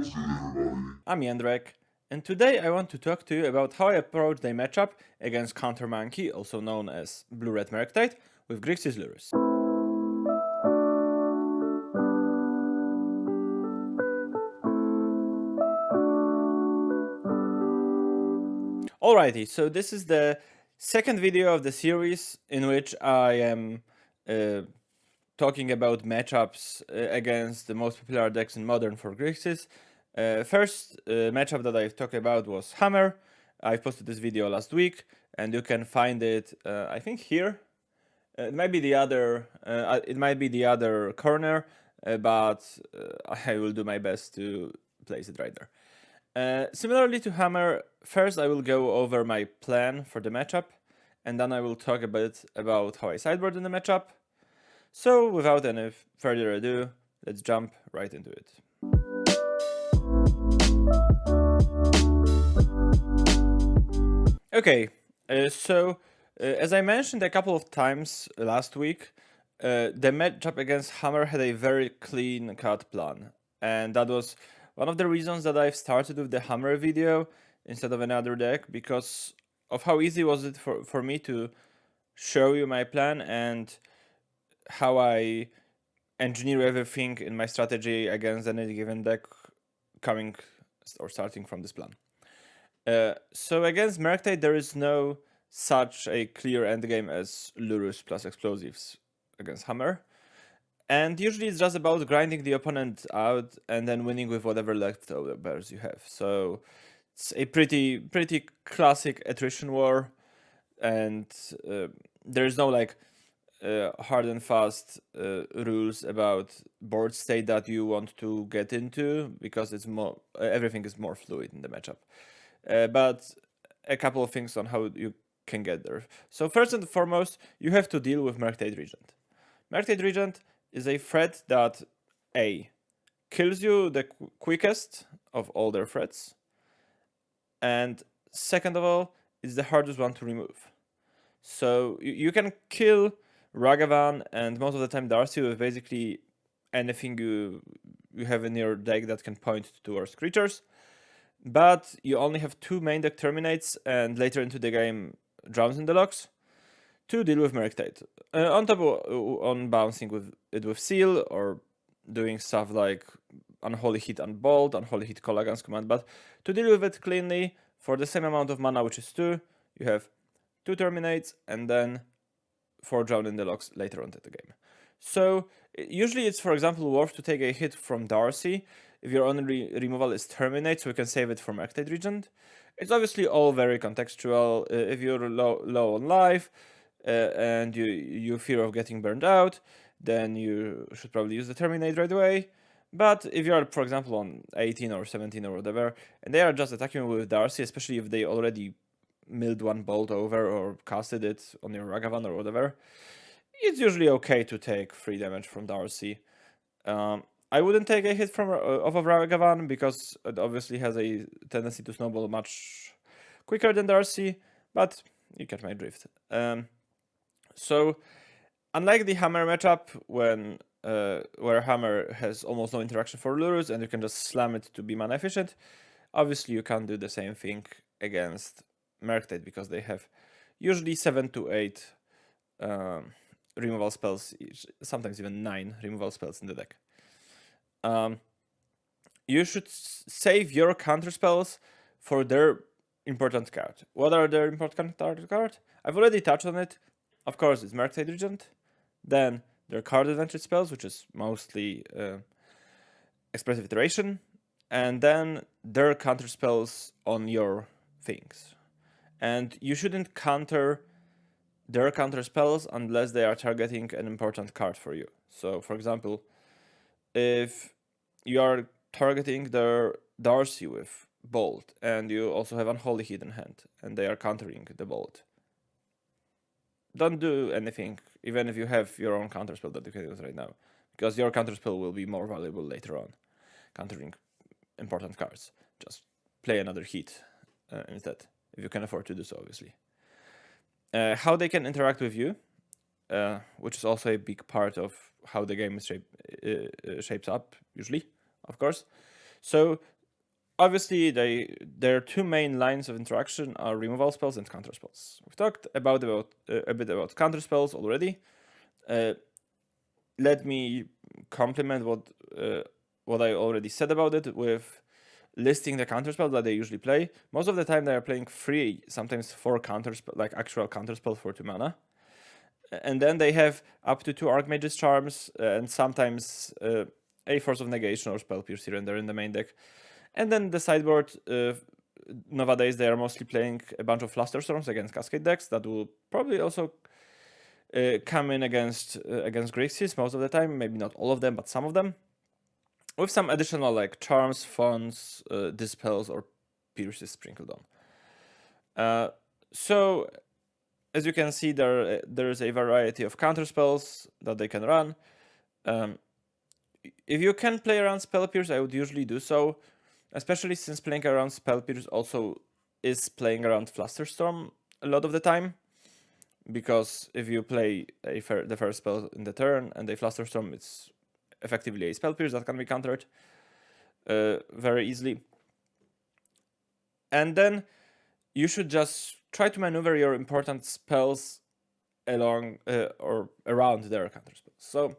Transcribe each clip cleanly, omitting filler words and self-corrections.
I'm Jędrek, and today I want to talk to you about how I approached a matchup against Counter Monkey, also known as Blue-Red Murktide, with Grixis Lurus. Alrighty, so this is the second video of the series in which I am talking about matchups against the most popular decks in Modern for Grixis. First matchup that I've talked about was Hammer. I posted this video last week, and you can find it, I think here. It might be the other. It might be the other corner, but I will do my best to place it right there. Similarly to Hammer, first I will go over my plan for the matchup, and then I will talk a bit about how I sideboard in the matchup. So without any further ado, let's jump right into it. Okay, as I mentioned a couple of times last week, the matchup against Hammer had a very clean cut plan, and that was one of the reasons that I've started with the Hammer video instead of another deck, because of how easy was it for me to show you my plan and how I engineer everything in my strategy against any given deck coming or starting from this plan. So against Murktide, there is no such a clear endgame as Lurus plus explosives against Hammer. And usually it's just about grinding the opponent out and then winning with whatever leftovers you have. So it's a pretty classic attrition war, and there's no like hard and fast rules about board state that you want to get into, because it's more everything is more fluid in the matchup. But a couple of things on how you can get there. So first and foremost, you have to deal with Murktide Regent. Murktide Regent is a threat that A, kills you the quickest of all their threats, and second of all, is the hardest one to remove. So you can kill Ragavan and most of the time Darcy with basically anything you have in your deck that can point towards creatures, but you only have two main deck Terminates and later into the game Drowns in the Locks to deal with Murktide. On top on bouncing with it with Seal or doing stuff like Unholy Hit Unbolt, Unholy Hit Collagan's command, but to deal with it cleanly for the same amount of mana, which is 2, you have 2 Terminates and then 4 Drown in the Locks later on in the game. So usually it's, for example, worth to take a hit from Darcy if your only removal is Terminate, so you can save it from Murktide Regent. It's obviously all very contextual. If you're low on life and you fear of getting burned out, then you should probably use the Terminate right away. But if you are, for example, on 18 or 17 or whatever, and they are just attacking with Darcy, especially if they already milled one bolt over or casted it on your Ragavan or whatever, it's usually okay to take 3 damage from Darcy. I wouldn't take a hit from off of Ragavan because it obviously has a tendency to snowball much quicker than Darcy, but you catch my drift. So unlike the Hammer matchup, where Hammer has almost no interaction for Lurus and you can just slam it to be mana efficient, obviously you can't do the same thing against Murktide because they have usually 7 to 8 removal spells, sometimes even 9 removal spells in the deck. You should save your counter spells for their important card. What are their important card? I've already touched on it. Of course, it's Murktide Regent. Then their card advantage spells, which is mostly Expressive Iteration. And then their counter spells on your things. And you shouldn't counter their counter spells unless they are targeting an important card for you. So, for example, if you are targeting their Darcy with Bolt, and you also have Unholy Hit in hand, and they are countering the Bolt, don't do anything, even if you have your own counterspell that you can use right now, because your counterspell will be more valuable later on, countering important cards. Just play another hit instead, if you can afford to do so, obviously. How they can interact with you, which is also a big part of how the game is shapes up, usually, of course. So obviously, their two main lines of interaction are removal spells and counter spells. We've talked about a bit about counter spells already. Let me complement what I already said about it with listing the counter spells that they usually play. Most of the time, they are playing 3, sometimes 4 counter spells, like actual counter spells for 2 mana. And then they have up to 2 Archmage's Charms, and sometimes a Force of Negation or Spell Pierce here and there in the main deck. And then the sideboard, nowadays they are mostly playing a bunch of Flusterstorms against Cascade decks that will probably also come in against Grixis most of the time, maybe not all of them, but some of them, with some additional like charms, fonts, dispels, or pierces sprinkled on. So as you can see, there is a variety of counter spells that they can run. If you can play around Spell Pierce, I would usually do so, especially since playing around Spell Pierce also is playing around Flusterstorm a lot of the time. Because if you play the first spell in the turn and a Flusterstorm, it's effectively a Spell Pierce that can be countered very easily. And then you should just try to maneuver your important spells along or around their counter spells. So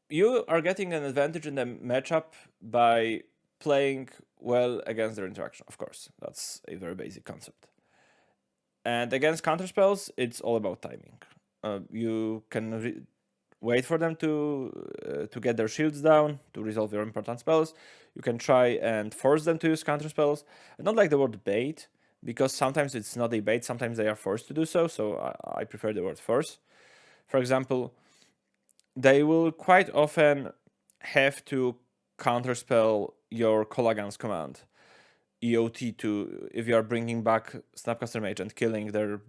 you are getting an advantage in the matchup by playing well against their interaction, of course. That's a very basic concept. And against counterspells, it's all about timing. You can wait for them to get their shields down to resolve your important spells. You can try and force them to use counterspells. I don't like the word bait, because sometimes it's not a bait, sometimes they are forced to do so, so I prefer the word force. For example, they will quite often have to counterspell your Kolaghan's command. EOT to if you are bringing back Snapcaster Mage and killing their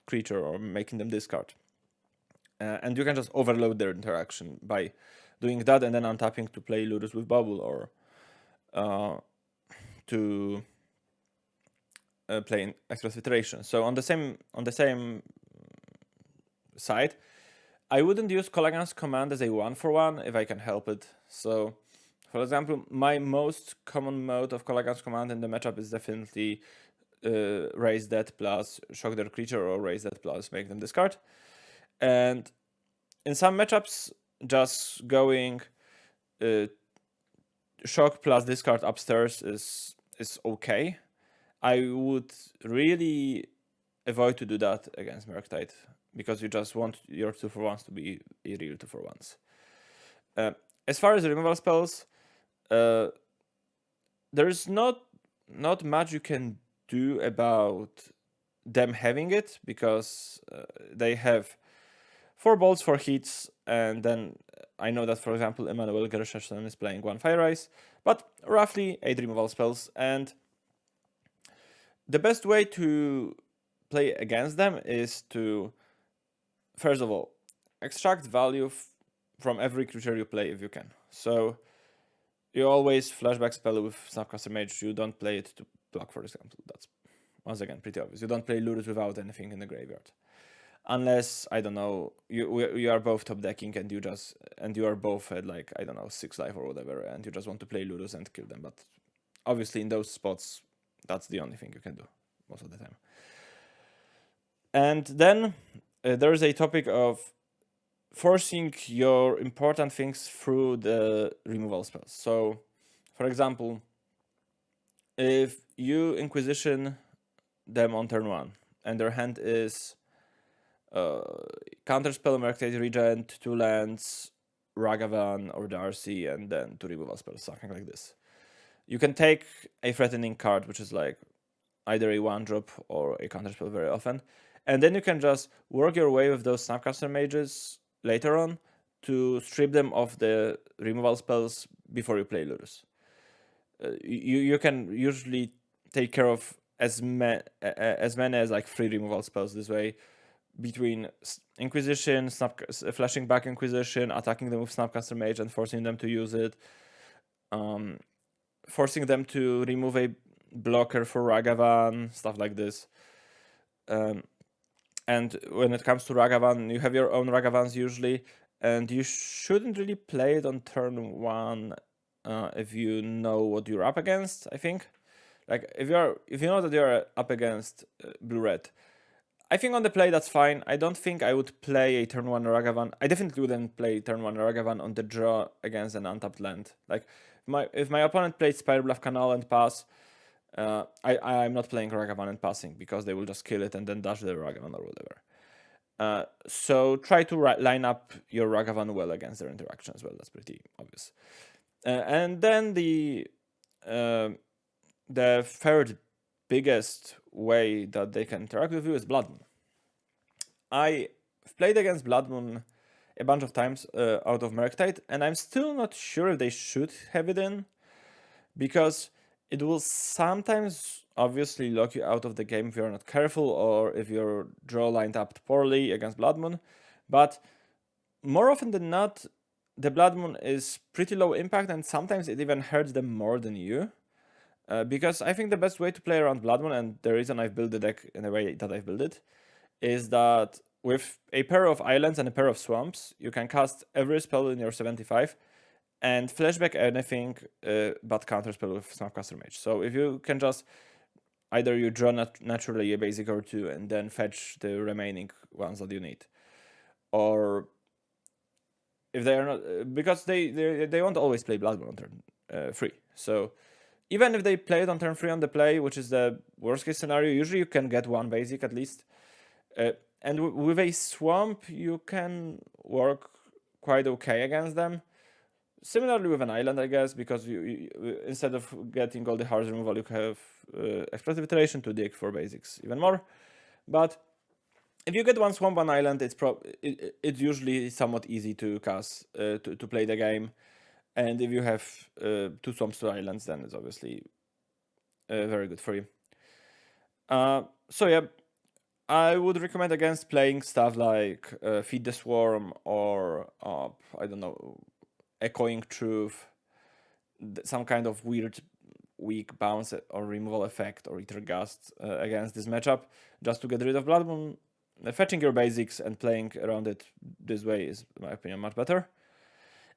creature or making them discard. And you can just overload their interaction by doing that and then untapping to play Ludus with Bubble or to play Express Iteration. So on the same side, I wouldn't use Kolaghan's command as a 1-for-1 if I can help it. So for example, my most common mode of Kolaghan's command in the matchup is definitely raise that plus shock their creature, or raise that plus make them discard. And in some matchups, just going shock plus discard upstairs is okay. I would really avoid to do that against Murktide, because you just want your 2-for-1s to be a real 2-for-1s. As far as removal spells, there's not much you can do about them having it, because they have 4 bolts, 4 hits, and then I know that, for example, Emmanuel Gershesson is playing 1 Fire Ice, but roughly 8 removal spells, and the best way to play against them is to, first of all, extract value from every creature you play if you can. So you always flashback spell with Snapcaster Mage. You don't play it to block, for example. That's, once again, pretty obvious. You don't play Ludus without anything in the graveyard. Unless, I don't know, you are both top decking and you are both at like, I don't know, 6 life or whatever, and you just want to play Ludus and kill them. But obviously in those spots, that's the only thing you can do most of the time. And then there's a topic of forcing your important things through the removal spells. So, for example, if you Inquisition them on turn 1, and their hand is Counterspell, Murktide Regent, 2 lands, Ragavan or Darcy, and then 2 removal spells, something like this. You can take a threatening card, which is like either a 1-drop or a counterspell very often, and then you can just work your way with those Snapcaster Mages later on to strip them of the removal spells before you play Ludus. You can usually take care of as many as like 3 removal spells this way, between Inquisition, flashing back Inquisition, attacking them with Snapcaster Mage and forcing them to use it, forcing them to remove a blocker for Ragavan, stuff like this. And when it comes to Ragavan, you have your own Ragavans usually, and you shouldn't really play it on turn 1 if you know what you're up against. I think, like if you know that you're up against blue-red, I think on the play that's fine. I don't think I would play a turn 1 Ragavan. I definitely wouldn't play turn 1 Ragavan on the draw against an untapped land. Like if my opponent played Spire Bluff Canal and pass, I'm not playing Ragavan and passing because they will just kill it and then dash the Ragavan or whatever. So try to line up your Ragavan well against their interaction as well. That's pretty obvious. And then the third biggest way that they can interact with you is Blood Moon. I've played against Blood Moon a bunch of times out of Murktide, and I'm still not sure if they should have it in, because it will sometimes obviously lock you out of the game if you're not careful or if your draw lined up poorly against Blood Moon. But more often than not, the Blood Moon is pretty low impact, and sometimes it even hurts them more than you. Because I think the best way to play around Blood Moon, and the reason I've built the deck in the way that I've built it, is that with a pair of islands and a pair of swamps, you can cast every spell in your 75 and flashback anything but counterspell with Snapcaster Mage. So if you can just either you draw naturally a basic or two and then fetch the remaining ones that you need, or if they are not, because they won't always play Blood Moon on turn 3. So even if they play it on turn 3 on the play, which is the worst case scenario, usually you can get one basic at least. And with a swamp, you can work quite okay against them. Similarly with an island, I guess, because you instead of getting all the hard removal, you have explosive iteration to dig for basics even more. But if you get one swamp, one island, it's usually somewhat easy to cast to play the game. And if you have 2 swamps, 2 islands, then it's obviously very good for you. So yeah, I would recommend against playing stuff like Feed the Swarm or I don't know, Echoing Truth, some kind of weird weak bounce or removal effect or Ether Gust against this matchup, just to get rid of Blood Moon. Fetching your basics and playing around it this way is, in my opinion, much better.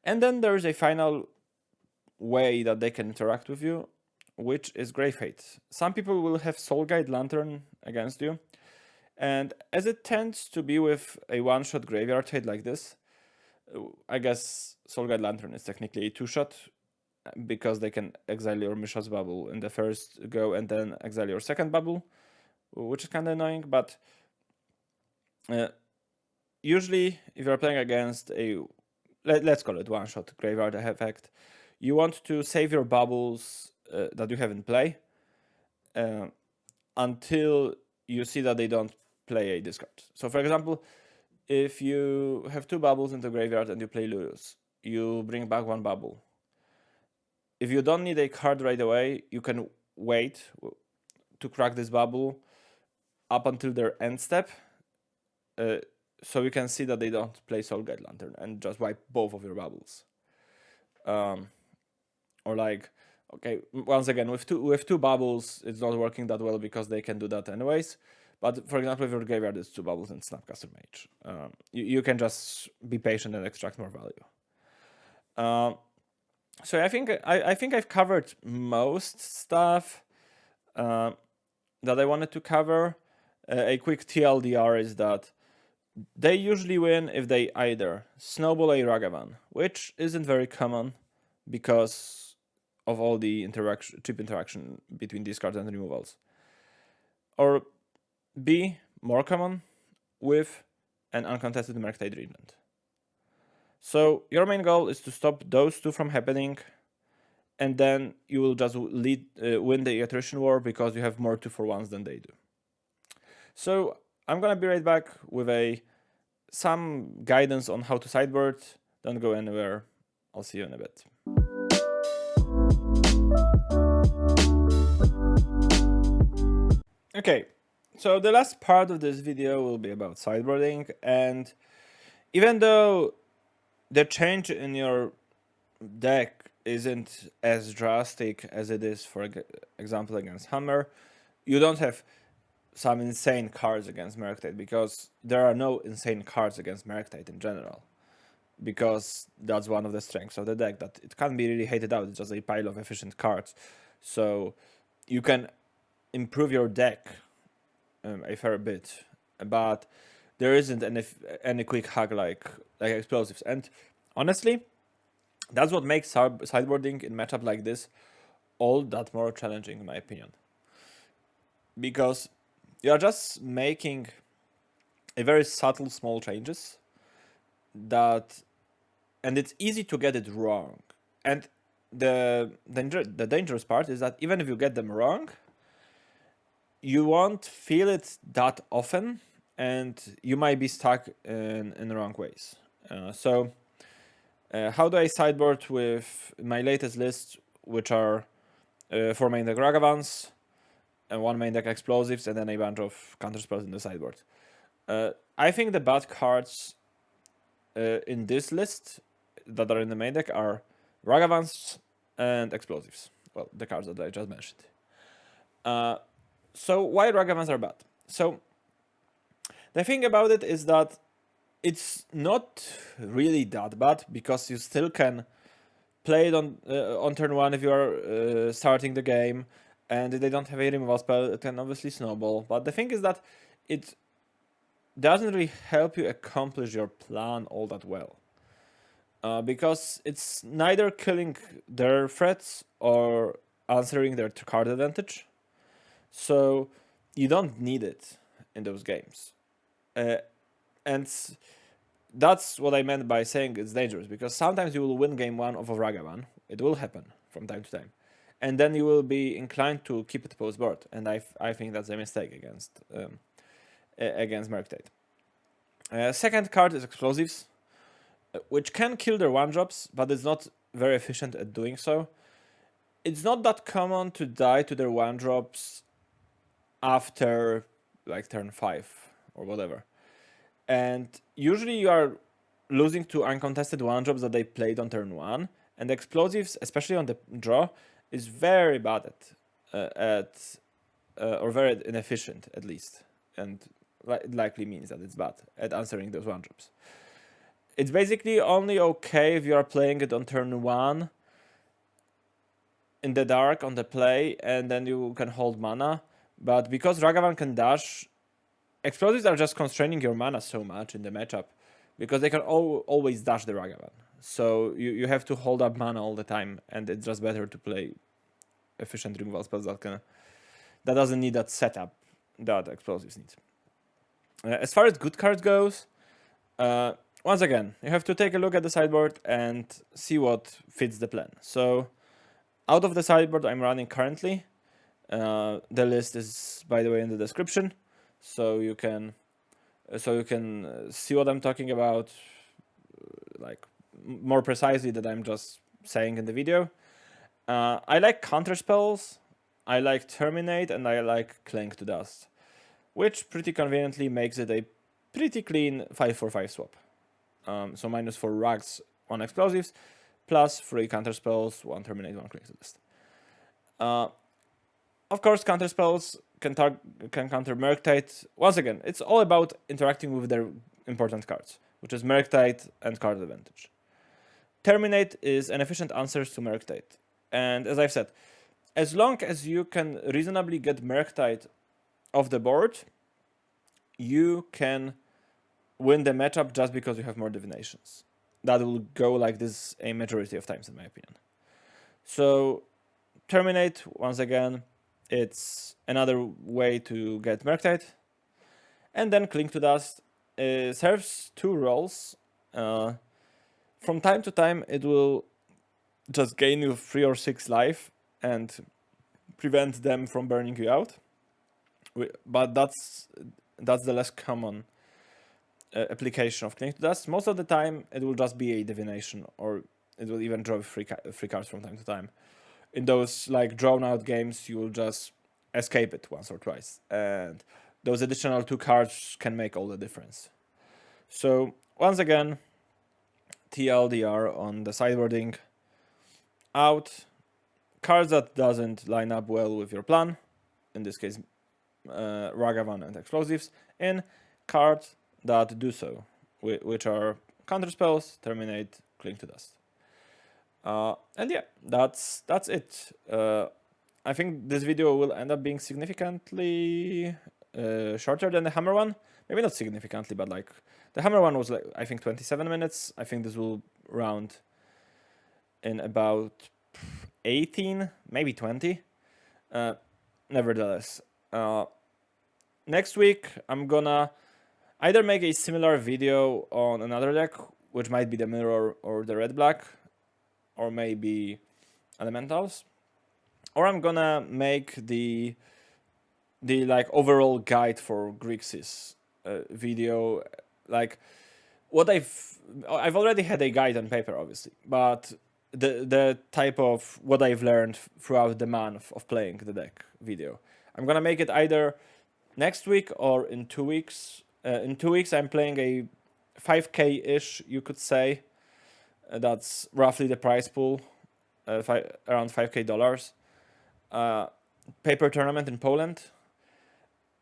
And then there is a final way that they can interact with you, which is Grave Hate. Some people will have Soul Guide Lantern against you, and as it tends to be with a one-shot Graveyard Hate like this, I guess Soul Guide Lantern is technically a 2-shot, because they can exile your Mishra's Bubble in the first go and then exile your second bubble, which is kind of annoying, but usually if you're playing against a, let's call it one-shot Graveyard effect, you want to save your bubbles that you have in play until you see that they don't play a discard. So for example, if you have 2 bubbles in the graveyard and you play Lurius, you bring back 1 bubble. If you don't need a card right away, you can wait to crack this bubble up until their end step, so you can see that they don't play Soul Guide Lantern and just wipe both of your bubbles. Or like, okay, once again, with two bubbles, it's not working that well because they can do that anyways. But for example, if your graveyard is 2 bubbles and Snapcaster Mage, you can just be patient and extract more value. So I think I've covered most stuff that I wanted to cover. A quick TLDR is that they usually win if they either snowball a Ragavan, which isn't very common because of all the chip interaction between discards and removals, or B, more common, with an uncontested Murktide Regent. So your main goal is to stop those 2 from happening, and then you will just win the attrition war because you have more 2-for-1s than they do. So I'm gonna be right back with some guidance on how to sideboard. Don't go anywhere. I'll see you in a bit. Okay, so the last part of this video will be about sideboarding, and even though the change in your deck isn't as drastic as it is, for example, against Hammer, you don't have some insane cards against Murktide, because there are no insane cards against Murktide in general. because that's one of the strengths of the deck, that it can't be really hated out. It's just a pile of efficient cards. So you can improve your deck a fair bit, but there isn't any quick hack like explosives. And honestly, that's what makes sideboarding in matchup like this all that more challenging, in my opinion, because you are just making a very subtle small changes that, and it's easy to get it wrong. And the dangerous part is that even if you get them wrong, you won't feel it that often, and you might be stuck in the wrong ways. So how do I sideboard with my latest list, which are 4 main deck Ragavans, and 1 main deck explosives, and then a bunch of counterspells in the sideboard? I think the bad cards in this list that are in the main deck are Ragavans and explosives. Well, the cards that I just mentioned. So why Ragavans are bad? So the thing about it is that it's not really that bad, because you still can play it on turn 1 if you are starting the game, and if they don't have a removal spell, it can obviously snowball. But the thing is that it doesn't really help you accomplish your plan all that well. Because it's neither killing their threats or answering their card advantage. So you don't need it in those games. And that's what I meant by saying it's dangerous, because sometimes you will win game 1 of a Ragavan. It will happen from time to time. And then you will be inclined to keep it post board. And I think that's a mistake against Murktide. Second card is explosives, which can kill their 1-drops, but it's not very efficient at doing so. It's not that common to die to their 1-drops after like turn 5 or whatever. And usually you are losing to uncontested 1-drops that they played on turn 1, and explosives, especially on the draw, is very bad or very inefficient at least, and it likely means that it's bad at answering those 1-drops. It's basically only okay if you are playing it on turn 1 in the dark on the play, and then you can hold mana. But because Ragavan can dash, explosives are just constraining your mana so much in the matchup, because they can always dash the Ragavan. So you have to hold up mana all the time, and it's just better to play efficient removal spells that doesn't need that setup that explosives need. As far as good cards goes, once again, you have to take a look at the sideboard and see what fits the plan. So out of the sideboard I'm running currently, the list is, by the way, in the description, so you can see what I'm talking about, like more precisely than I'm just saying in the video. I like counter spells, I like Terminate, and I like Cling to Dust, which pretty conveniently makes it a pretty clean 5/4/5 swap. So -4 rags, 1 explosives, plus 3 counter spells, 1 Terminate, 1 Cling to Dust. Of course, counter spells can counter Murktide. Once again, it's all about interacting with their important cards, which is Murktide and card advantage. Terminate is an efficient answer to Murktide. And as I've said, as long as you can reasonably get Murktide off the board, you can win the matchup just because you have more divinations. That will go like this a majority of times, in my opinion. So Terminate, once again, it's another way to get Murktide. And then Cling to Dust serves 2 roles. From time to time, it will just gain you 3 or 6 life and prevent them from burning you out. But that's the less common application of Cling to Dust. Most of the time, it will just be a divination, or it will even draw free cards from time to time. In those like drawn out games, you will just escape it once or twice, and those additional 2 cards can make all the difference. So once again, TLDR on the sideboarding: out cards that doesn't line up well with your plan, in this case Ragavan and explosives, in cards that do so, which are counter spells, terminate, cling to dust. And yeah, that's it. I think this video will end up being significantly shorter than the hammer one. Maybe not significantly, but like the hammer one was like I think 27 minutes. I think this will round in about 18, maybe 20. Nevertheless, next week I'm gonna either make a similar video on another deck, which might be the mirror or the red black, or maybe elementals, or I'm gonna make the like overall guide for Grixis video. Like what I've already had a guide on paper, obviously, but the type of what I've learned throughout the month of playing the deck video. I'm gonna make it either next week or in 2 weeks. In 2 weeks, I'm playing a 5K-ish, you could say. That's roughly the prize pool, around $5K. Paper tournament in Poland.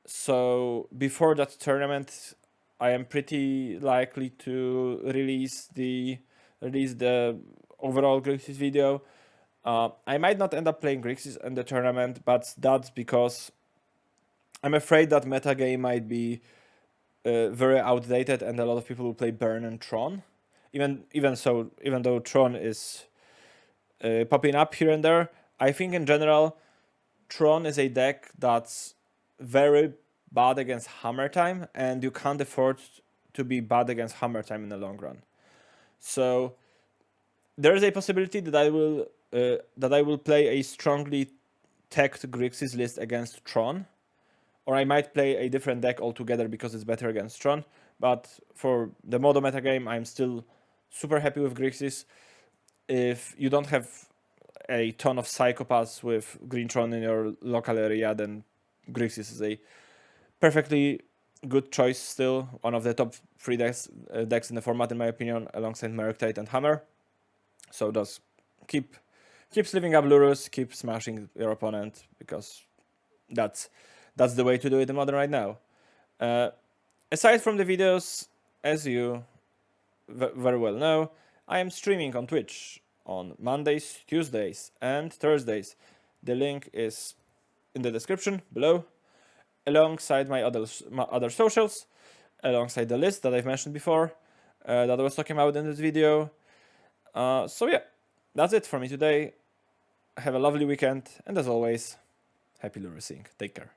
So before that tournament, I am pretty likely to release the overall Grixis video. I might not end up playing Grixis in the tournament, but that's because I'm afraid that metagame might be very outdated, and a lot of people will play Burn and Tron. Even though Tron is popping up here and there, I think in general, Tron is a deck that's very bad against Hammer Time, and you can't afford to be bad against Hammer Time in the long run. So there is a possibility that I will play a strongly teched Grixis list against Tron, or I might play a different deck altogether because it's better against Tron. But for the Modo metagame, I'm still super happy with Grixis. If you don't have a ton of psychopaths with Green Tron in your local area, then Grixis is a perfectly good choice still. One of the top 3 decks in the format, in my opinion, alongside Murktide and Hammer. So just keep sliving up Lurus, keep smashing your opponent, because that's the way to do it in Modern right now. Aside from the videos, as you very well know, I am streaming on Twitch on Mondays, Tuesdays, and Thursdays. The link is in the description below, alongside my other socials, alongside the list that I've mentioned before, that I was talking about in this video. So yeah, that's it for me today. Have a lovely weekend, and as always, happy Lurusing. Take care.